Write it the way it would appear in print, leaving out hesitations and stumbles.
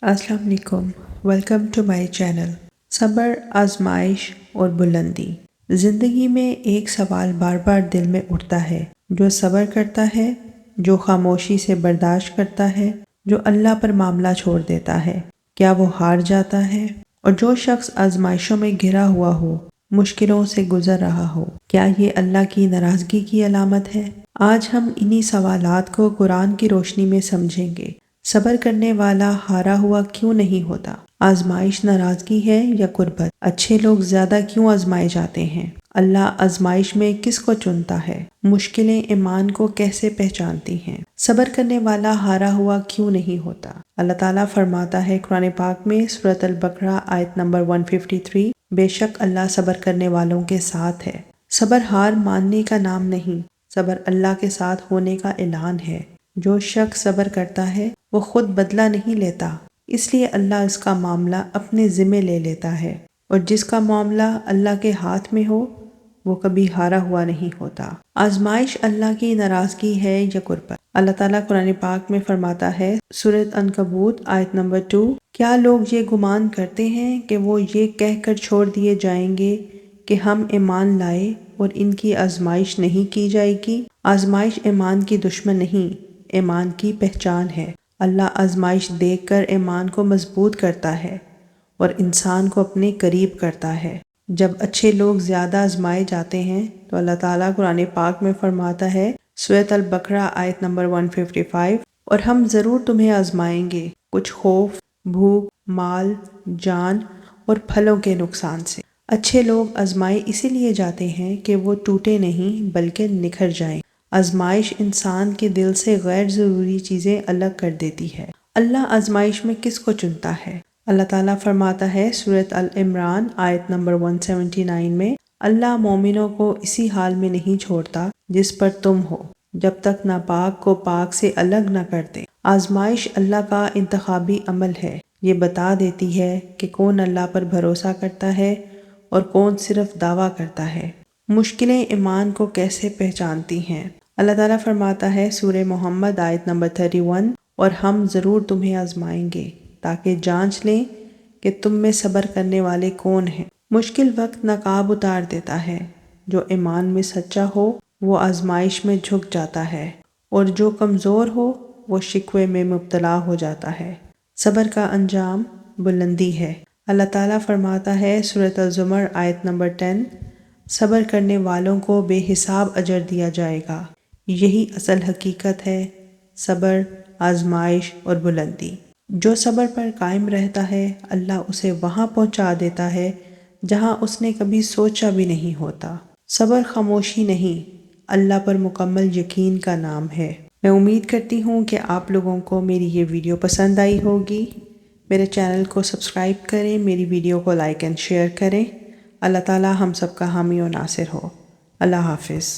السلام علیکم، welcome to my channel. صبر، آزمائش اور بلندی۔ زندگی میں ایک سوال بار بار دل میں اٹھتا ہے، جو صبر کرتا ہے، جو خاموشی سے برداشت کرتا ہے، جو اللہ پر معاملہ چھوڑ دیتا ہے، کیا وہ ہار جاتا ہے؟ اور جو شخص آزمائشوں میں گھرا ہوا ہو، مشکلوں سے گزر رہا ہو، کیا یہ اللہ کی ناراضگی کی علامت ہے؟ آج ہم انہی سوالات کو قرآن کی روشنی میں سمجھیں گے۔ صبر کرنے والا ہارا ہوا کیوں نہیں ہوتا؟ آزمائش ناراضگی ہے یا قربت؟ اچھے لوگ زیادہ کیوں آزمائے جاتے ہیں؟ اللہ آزمائش میں کس کو چنتا ہے؟ مشکلیں ایمان کو کیسے پہچانتی ہیں؟ صبر کرنے والا ہارا ہوا کیوں نہیں ہوتا؟ اللہ تعالیٰ فرماتا ہے قرآن پاک میں سورۃ البقرہ آیت نمبر 153، بے شک اللہ صبر کرنے والوں کے ساتھ ہے۔ صبر ہار ماننے کا نام نہیں، صبر اللہ کے ساتھ ہونے کا اعلان ہے۔ جو شخص صبر کرتا ہے وہ خود بدلہ نہیں لیتا، اس لیے اللہ اس کا معاملہ اپنے ذمے لے لیتا ہے، اور جس کا معاملہ اللہ کے ہاتھ میں ہو وہ کبھی ہارا ہوا نہیں ہوتا۔ آزمائش اللہ کی ناراضگی ہے یا قربت؟ اللہ تعالیٰ قرآن پاک میں فرماتا ہے سورۃ عنکبوت آیت نمبر 2، کیا لوگ یہ گمان کرتے ہیں کہ وہ یہ کہہ کر چھوڑ دیے جائیں گے کہ ہم ایمان لائے اور ان کی آزمائش نہیں کی جائے گی؟ آزمائش ایمان کی دشمن نہیں، ایمان کی پہچان ہے۔ اللہ آزمائش دیکھ کر ایمان کو مضبوط کرتا ہے اور انسان کو اپنے قریب کرتا ہے۔ جب اچھے لوگ زیادہ آزمائے جاتے ہیں تو اللہ تعالیٰ قرآن پاک میں فرماتا ہے سورۃ البقرہ آیت نمبر 155، اور ہم ضرور تمہیں آزمائیں گے، کچھ خوف، بھوک، مال، جان اور پھلوں کے نقصان سے۔ اچھے لوگ آزمائے اسی لیے جاتے ہیں کہ وہ ٹوٹے نہیں بلکہ نکھر جائیں۔ آزمائش انسان کے دل سے غیر ضروری چیزیں الگ کر دیتی ہے۔ اللہ آزمائش میں کس کو چنتا ہے؟ اللہ تعالیٰ فرماتا ہے سورۃ العمران آیت نمبر 179 میں، اللہ مومنوں کو اسی حال میں نہیں چھوڑتا جس پر تم ہو، جب تک ناپاک کو پاک سے الگ نہ کر دے۔ آزمائش اللہ کا انتخابی عمل ہے، یہ بتا دیتی ہے کہ کون اللہ پر بھروسہ کرتا ہے اور کون صرف دعویٰ کرتا ہے۔ مشکلیں ایمان کو کیسے پہچانتی ہیں؟ اللہ تعالیٰ فرماتا ہے سورہ محمد آیت نمبر 31، اور ہم ضرور تمہیں آزمائیں گے تاکہ جانچ لیں کہ تم میں صبر کرنے والے کون ہیں۔ مشکل وقت نقاب اتار دیتا ہے، جو ایمان میں سچا ہو وہ آزمائش میں جھک جاتا ہے، اور جو کمزور ہو وہ شکوے میں مبتلا ہو جاتا ہے۔ صبر کا انجام بلندی ہے۔ اللہ تعالیٰ فرماتا ہے سورۃ الزمر آیت نمبر 10، صبر کرنے والوں کو بے حساب اجر دیا جائے گا، یہی اصل حقیقت ہے۔ صبر، آزمائش اور بلندی۔ جو صبر پر قائم رہتا ہے اللہ اسے وہاں پہنچا دیتا ہے جہاں اس نے کبھی سوچا بھی نہیں ہوتا۔ صبر خاموشی نہیں، اللہ پر مکمل یقین کا نام ہے۔ میں امید کرتی ہوں کہ آپ لوگوں کو میری یہ ویڈیو پسند آئی ہوگی۔ میرے چینل کو سبسکرائب کریں، میری ویڈیو کو لائک اینڈ شیئر کریں۔ اللہ تعالیٰ ہم سب کا حامی و ناصر ہو۔ اللہ حافظ۔